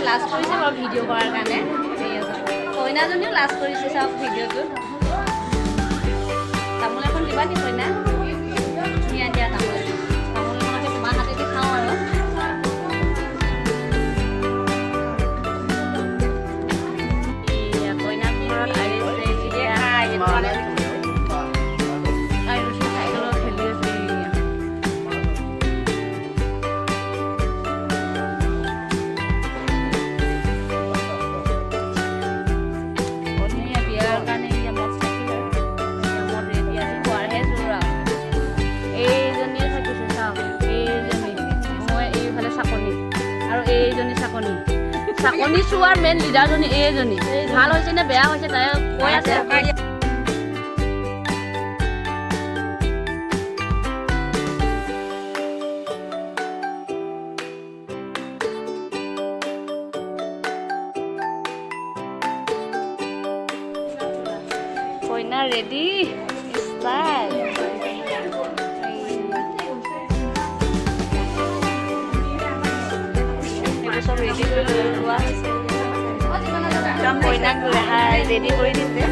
লাজ কৰিছে বাৰু ভিডিঅ' কৰাৰ কাৰণে কইনাজনীও লাজ কৰিছে চাওক ভিডিঅ'টোত তামোল এখন দিবা নি কইনা দিয়া দিয়া তামোল এখনকে তোমাৰ হাতেদি খাওঁ আৰু কইনা ঘৰত চাকনি চোৱাৰ মেইন লিডাৰজনী এইজনী ভাল হৈছে নে বেয়া হৈছে তাই কৈ আছে কইনা ৰেডি ষ্টাইল সব ৰেডি কৰি লোৱা হৈছে কইনাক ৰেডি কৰি দিছে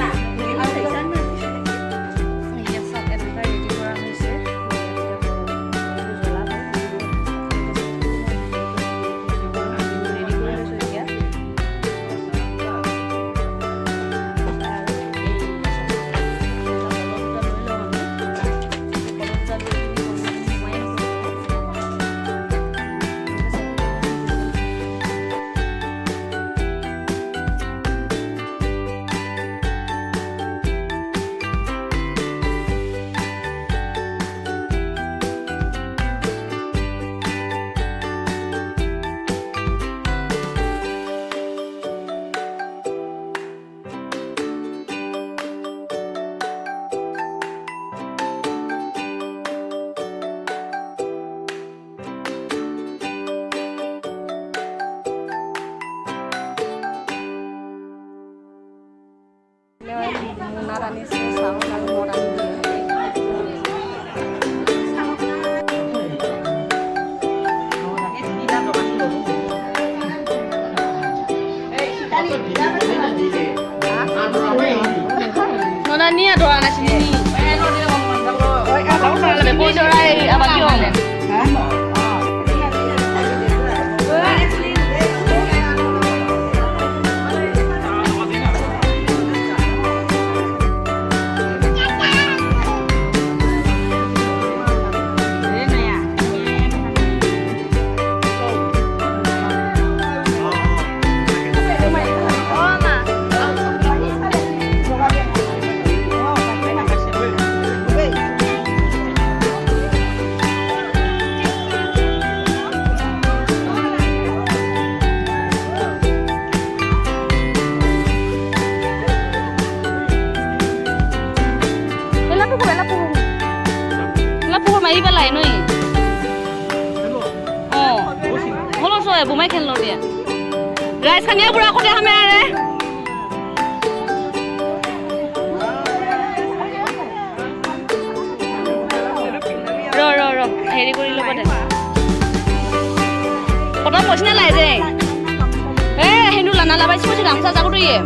Nonania doa na sini. Lebih doa apa kiong? Mày ba lại nuôi. Holo so bố mày khen lo đi. Rice khania bura ko de hame are. Ro. Heri kori lo bade. Kota posna lai je. Hinu lana labai si gamsa jago to ye.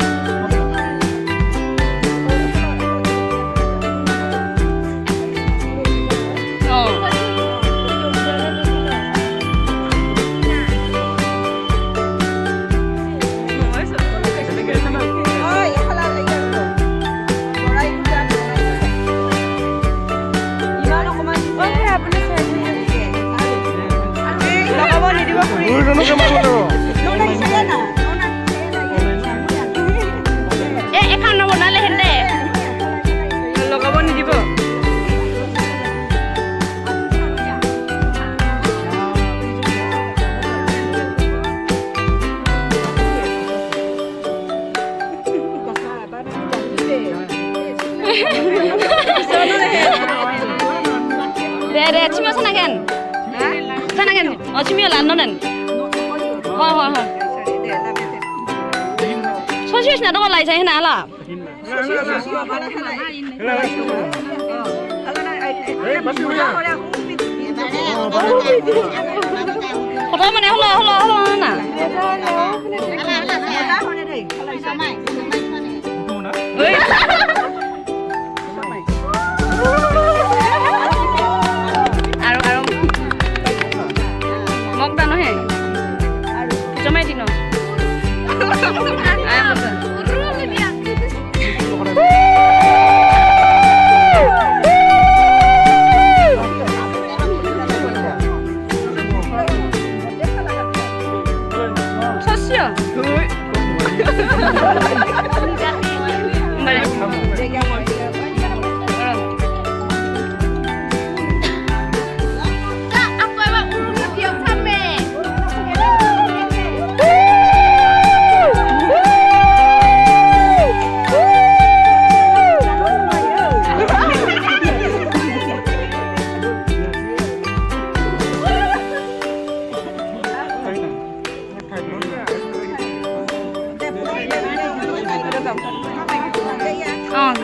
Deh, cuma sana kan? Sana kan? Oh, cuma lah nonen. Oh. Sosis na dong lai saya na lah. Kau mana? Halo na.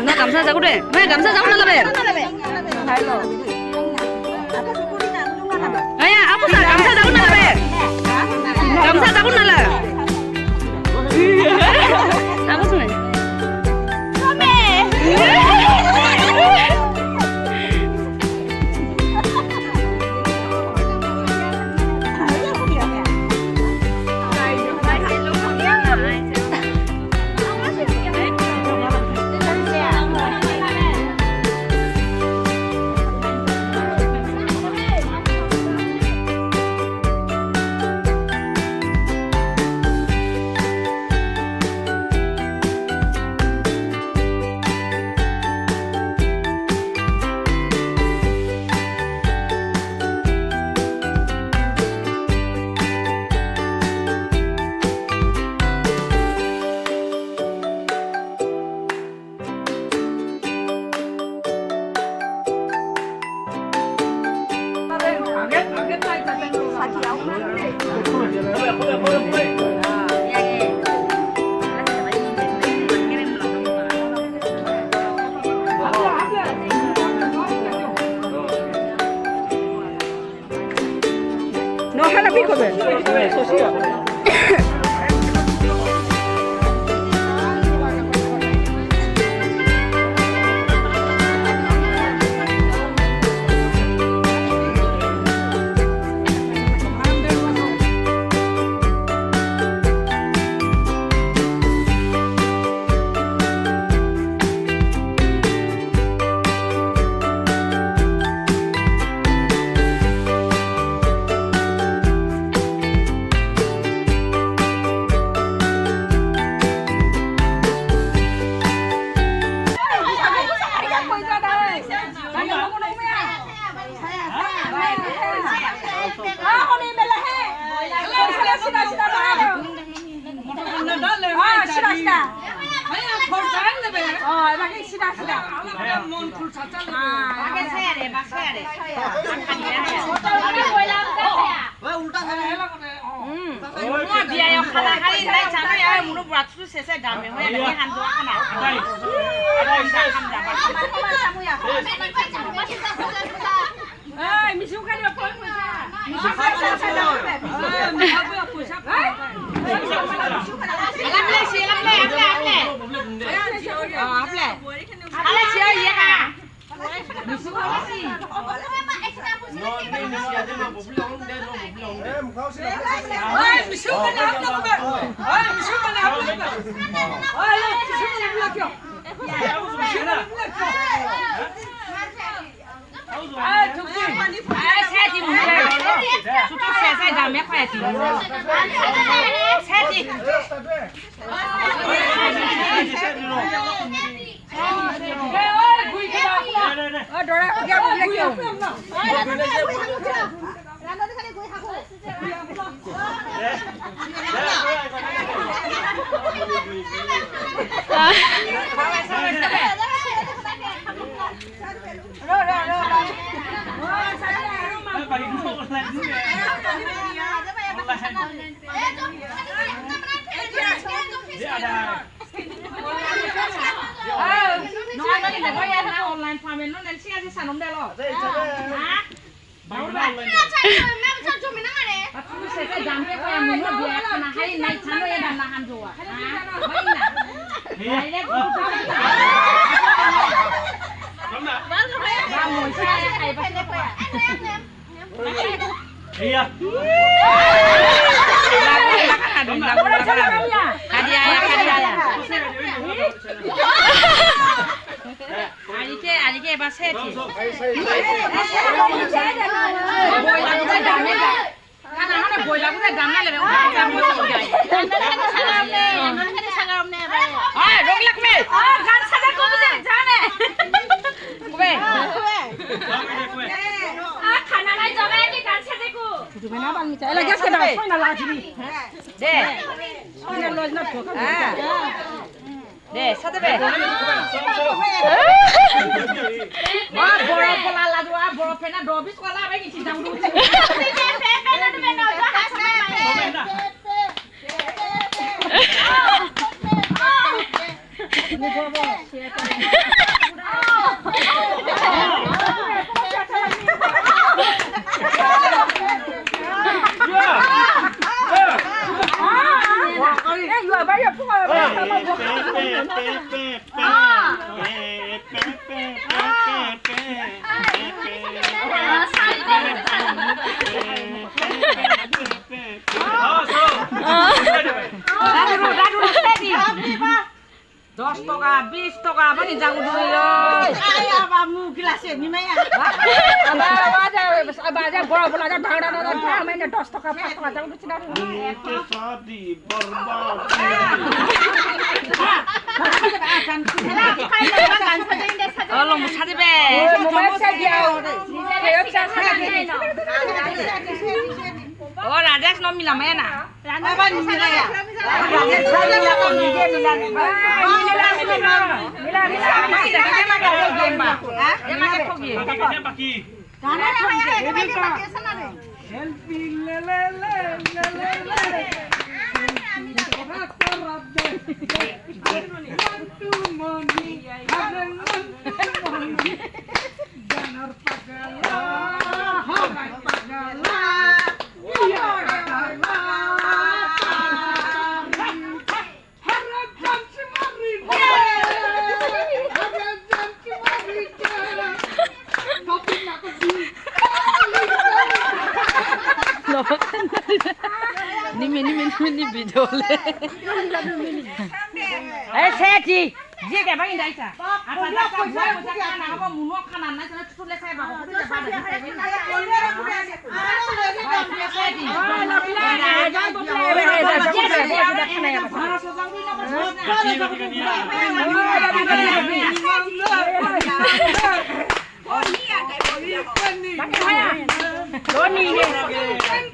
나 감사하자고 그래. 왜 감사하자고 나라래? 아야, 아프다. 감사하자고 나라래. 감사하자고 나라. 아프네. 너 하나 피거든. Biya yang kalah hari ini cara ya munu berat tu selesai dah memang yang ini hantu akan ada. Misu kan dia pun macam. Misu kan dia online payment nó nên chia sản phẩm đây rồi. Hả? Đâu vậy? Aku saya jangan kayak munu biar kena hari আজকে এবার সেটি বইলাগুলো দাম না লেবে গান সাজা কবে জানে কবে খানা নাই যাবে কি গান সাজে কো তুমি না বানি চাইলা গ্যাস কে দাও না লাজবি দে না লজ না ঠোকা দে সাথে বে মা বড় পলা লাজওয়া বড় ফেনা ডবিস কলা বে কি দাম দু $10 $20 bani jangu dulu. Ay abamu gelasnya ni maya. Abaja bora bora dah dah dah main $10 $5 jangu tu cina. शादी बर्बाद Tolong musadi be. Oh, Rajesh no mila mana? Apa ni mila ya? Rajesh no mila Ni video le. Seti. Dia ke bagi dah isa. Apa dah kau buat kana apa munu kana na sana tu le saya bawa.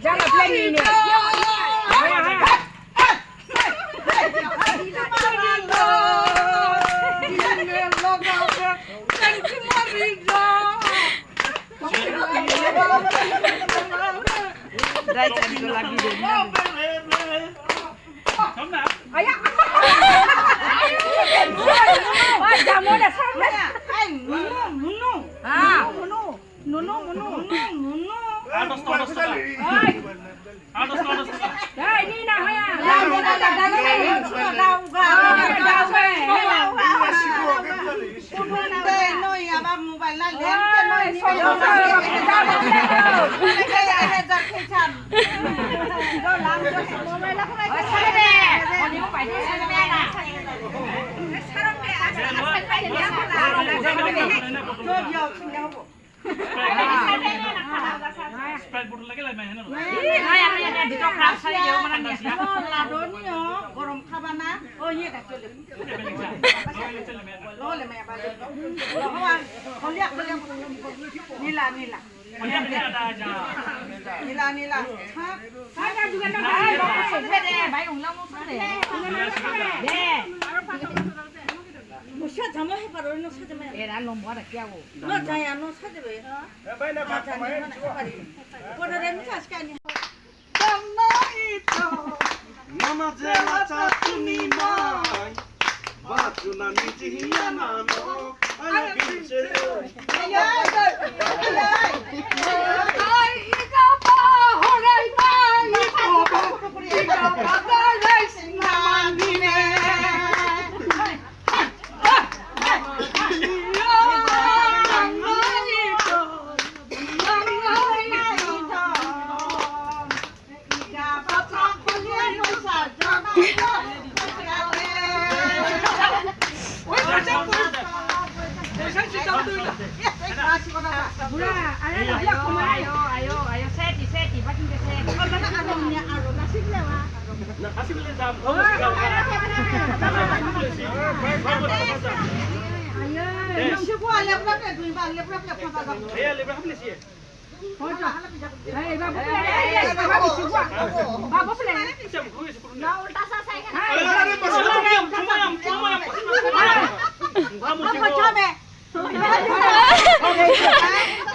Jangan play ni. Dah cari lagi deh. Ayah. Oh, jamu dah sampai. Munu. Ah, munu. Dah ini namanya. Sprite botol lagi lah main. Gorom khabana. Oh ye dah chole. Lo le maya balik. Lo lihat nila. Nila. Saya juga nak. Baik ulang mau deh. Musia jamu he paro no saja maya. Era nombor ada kia wo. No jaya no saja be. Baik nak pakai main. Pada remi saskani. Mama jela chatuni mai. Batu na nijiya na no. Ayo binche. Jam kamu sekarang. Yang siapa lep-lep tu, bang lep-lep apa? Saya lebih apa sih?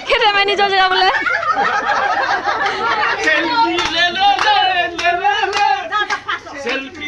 Kita main jauh jauh boleh? Selfie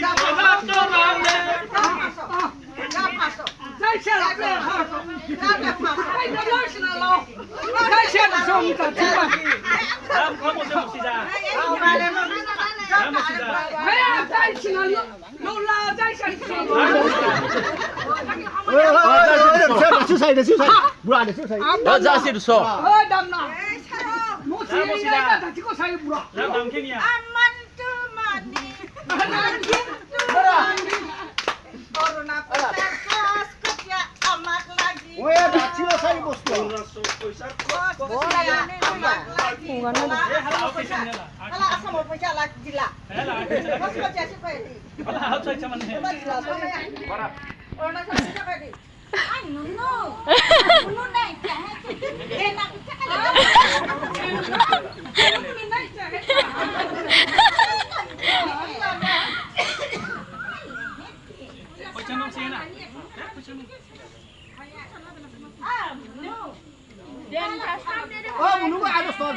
Oh, munu ada store.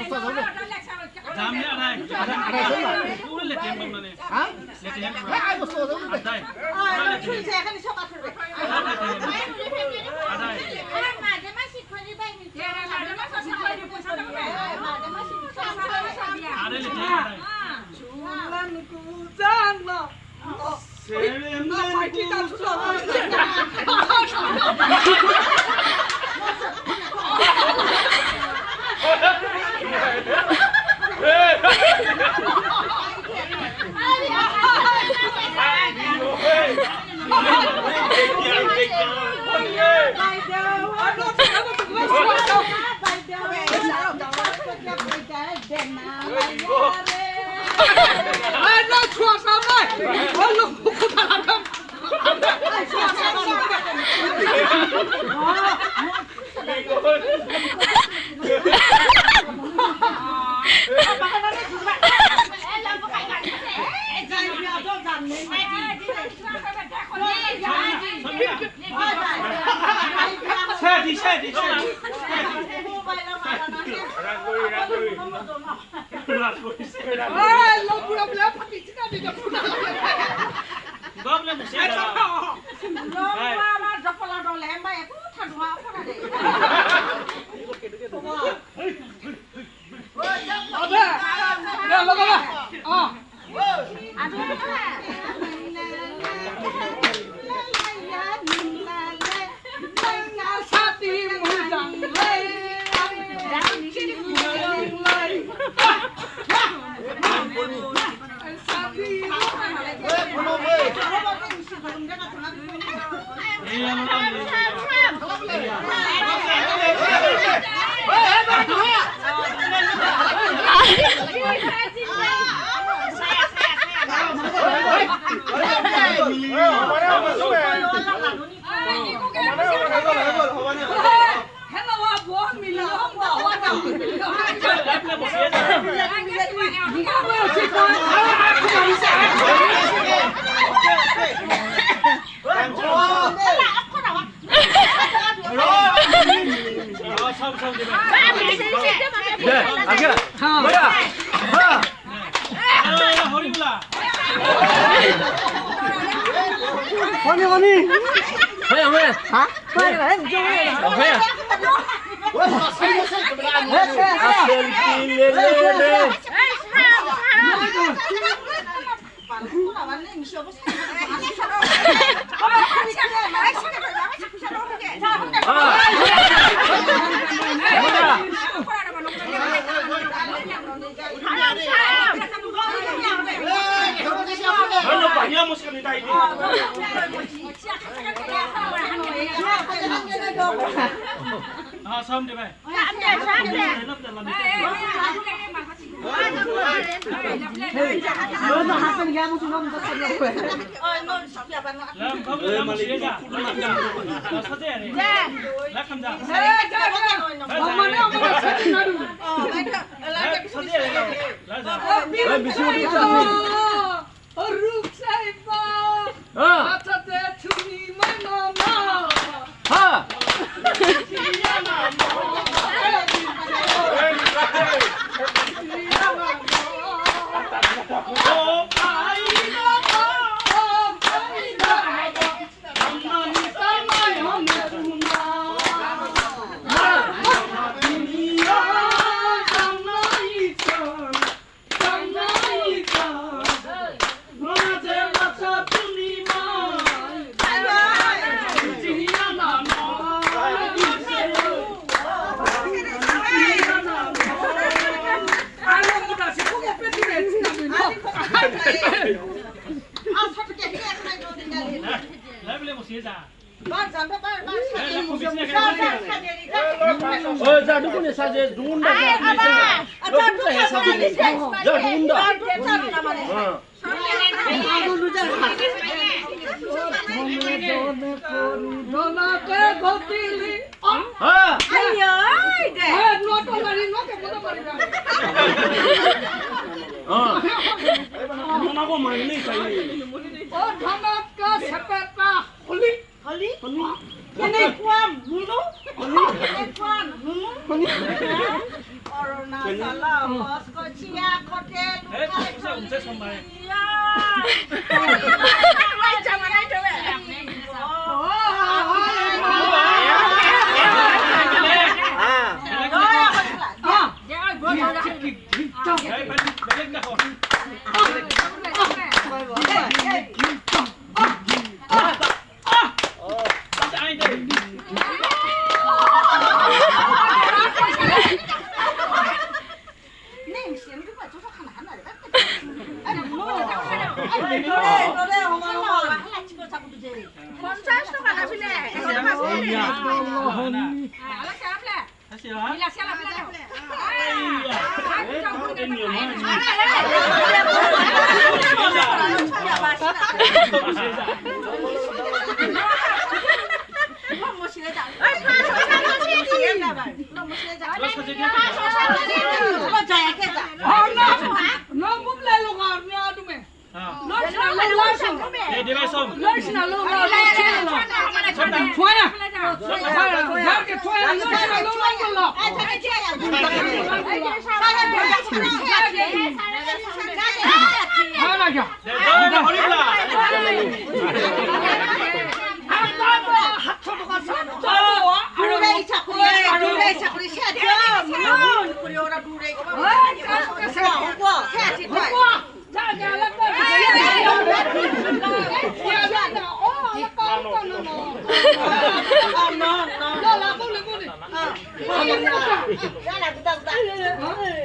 Jamnya ada. Udah lihat yang mana nih? Hah? Lihat yang Ya ada store. ada. Sampai. nó hát bên nghe một chút nó sẽ được khỏe làm không làm một chế ra làm sao thế này lắc không ra mà nó không có sẽ nó được sao thế này lắc bị xua đi sao rụp say ba ta te chuni mà nó Ha. Ra đúng con này sao vậy? Đúng đó. Nó cũng phải sao vậy? Ra đúng đó. nó cái có tí Ha. Anh nhớ để nó to là đi nó cái nó to là nó có mà này phải thằng nó cái sẹp ta holy cái này quan munu cái quan munu corona sala bos ko chia ko te đấy sao cũng chết xong rồi ai chồng anh trở về nó muốn lên luôn rồi nha tụi mình đi về xong lấy xin là luôn rồi thôi à ra cái thôi là lấy xin là luôn luôn rồi là kìa rồi đi là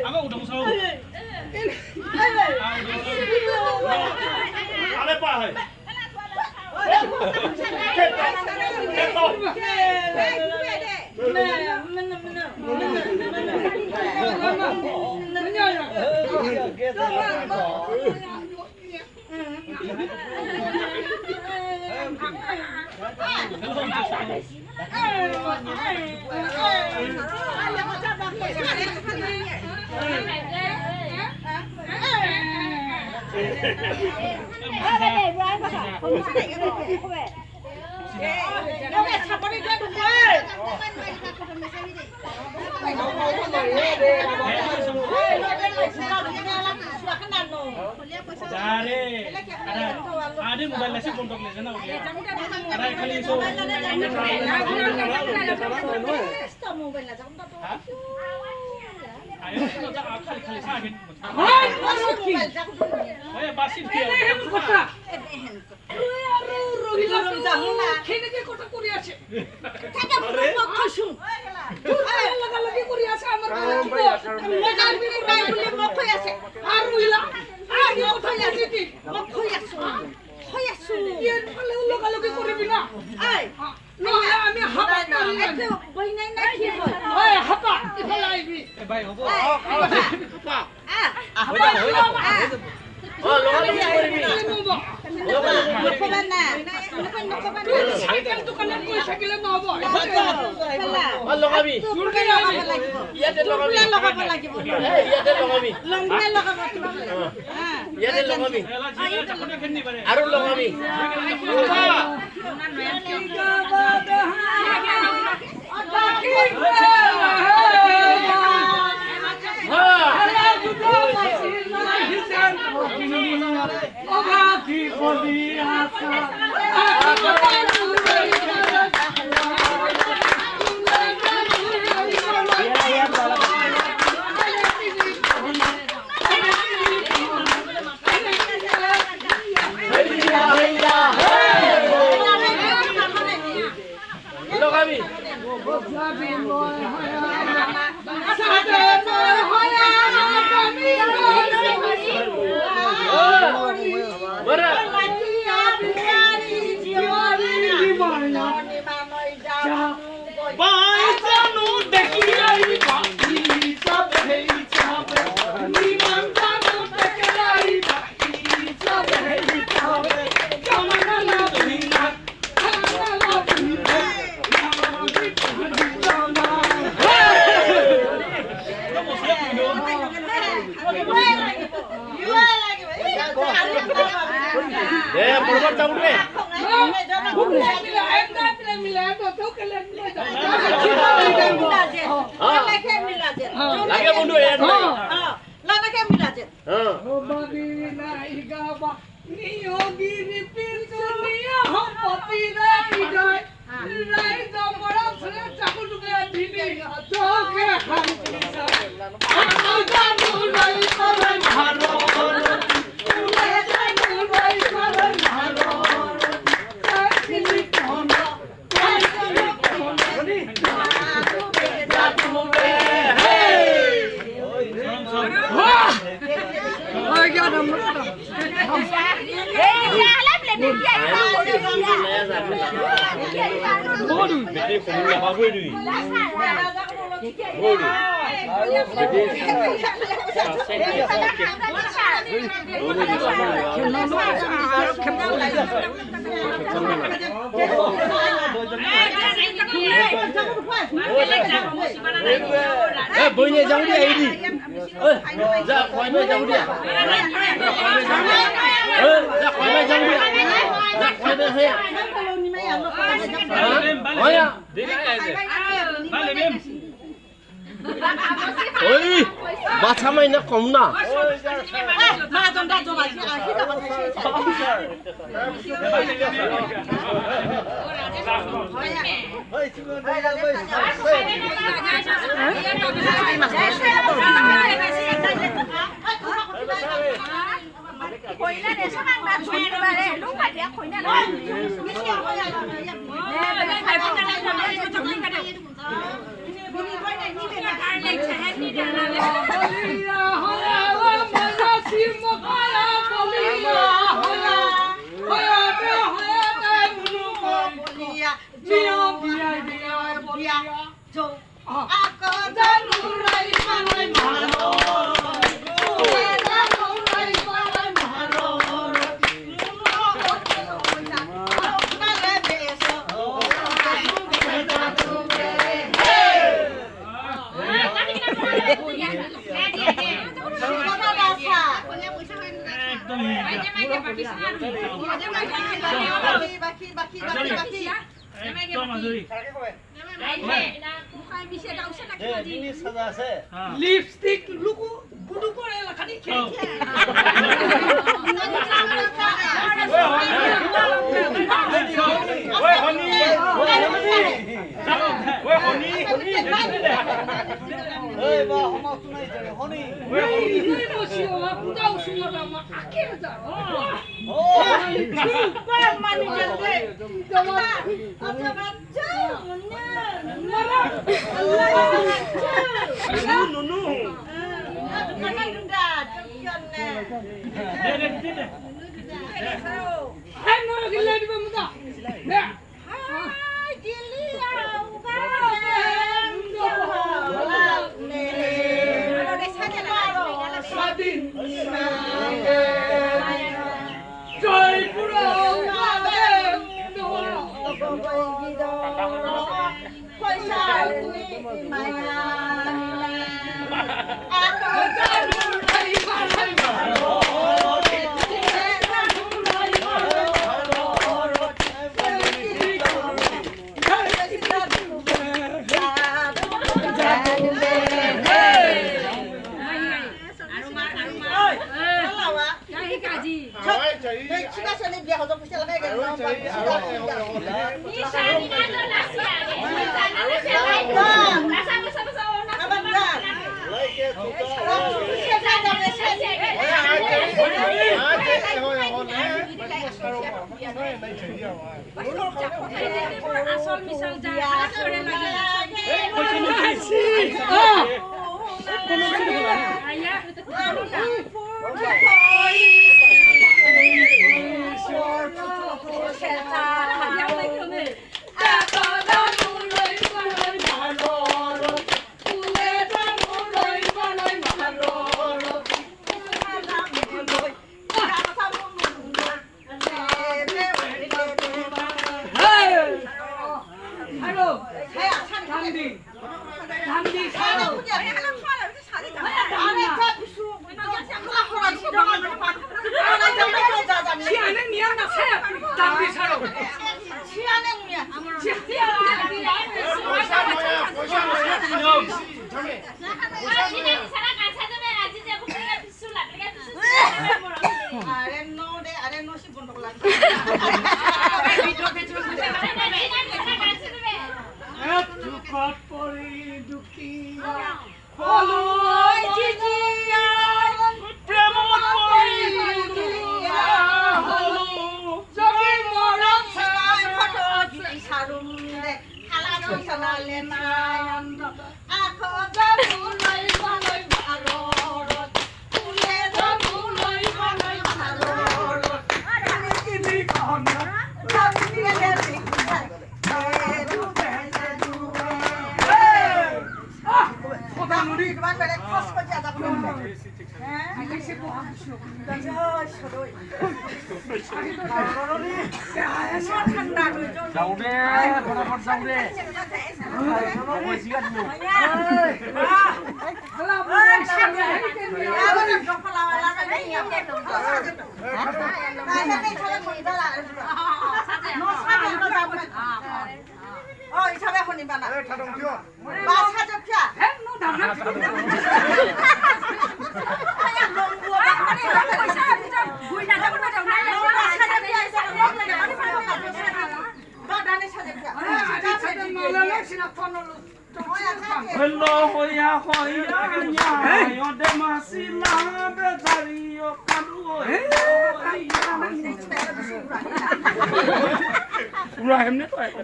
Ako udang sâu.อะไรป่ะเฮ้ยada modal lesnya untuk lesnya oke ada kali so ayo kita kali sakit oh basit dia cycle দোকানে পয়সা গেলে নহব লগাবি ইয়াতে লগাবি ইয়াতে লগাবি আৰু লগাবি বইনে যাও দিয়া এইদি যা কইবে যাও দিয়া যা কইবে যাও দিয়া যা কইবে হয়া হয়া দিনা আইছে ভালে মেম ওই বাছা মাইনা কম না মা জনটা জমাইছে আহি যাব Khoina để sao mang đặt xuống đi bà lúc phải đéo khoina đó. Phải có cái này còn đây cho mình cái này. Lipstick লুকু গুডু করে লাখানি খেয়ে ওই হনি এই বা হমা শুনাই যায় হনি এই বসিও মা পুতাও শুনলা মা আকে যা ও কোন মানি জলদি তোমা আচ্ছা বাচ্চা মারা আল্লাহ নুনু mana dunda jongkionne dede hai no gile di muda ne hai gili au ba ne ne স্বাধীন জয় পুরো আসল মিশাল যা করে লাগে Hello, hoya, hoya, nya, yo demasila betari yo kadu. Rahim ni tu apa?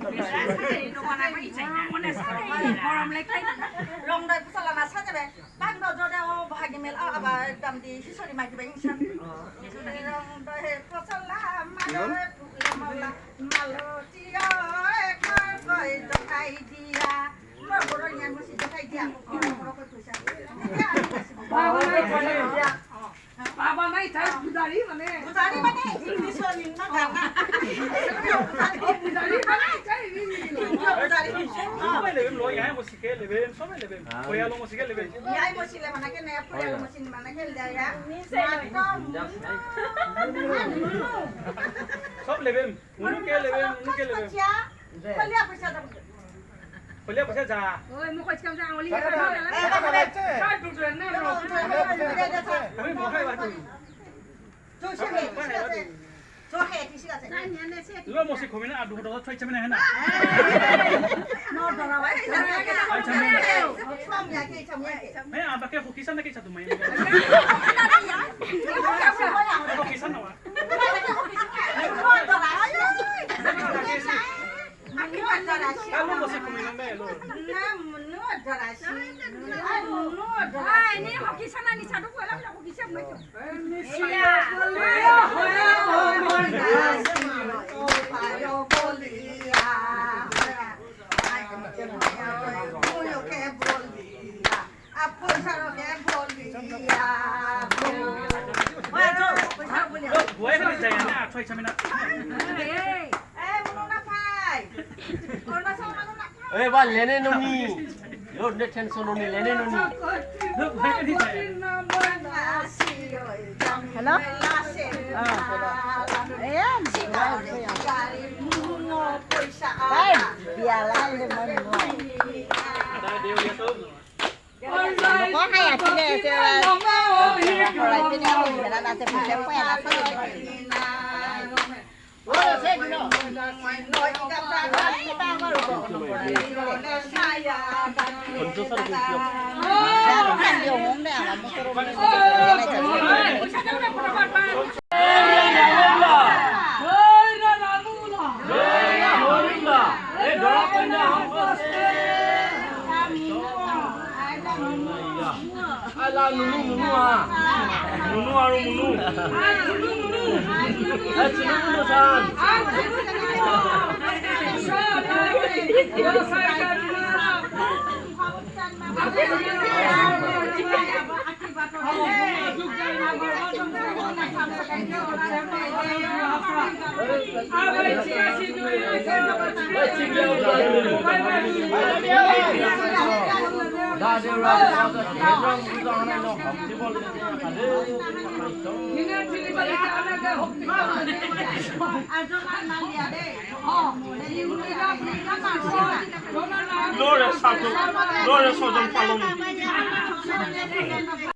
Long day pusalana saja be. Tak do jode o bahagi mel aba dam di hisori magi be insan. Long day pusalana malo malo tia ekar koi do kai dia. Boro yang mesti do kai dia. Boro ko tusa. Baba nai thai budari mane English ni na kana. budari mane chai ni Sobe leben lo yahay musike leben sobe leben koya lo musike leben Yai mesti le mana ke ne pura mesti mana ke le ya. sob leben munu ke leben Palia pesa dah. kolia pasa ja oi mo ko cham ja oli chai tu tu na ro kami mo hai wa tu lo musik komina adu do choi chamena hena me aba ke hokisan na ke chatu mai hokisan na wa kamu musik komina me lo ai ni hokisan ni chadu ko la hokisan mai to Apa ছয় Samina munu na phai. Arunachal মানুহ না phai. এই বা লেনে ননি লো নে tension ননি লেনে ননি Hello? Biya lang lemon mo. Có hay à chị này chứ rồi chị này mình là sẽ phải xem quen là sao ala nunu nunu à Munu আৰু Munu à chị nunu san Lore satu, lore sojong palung.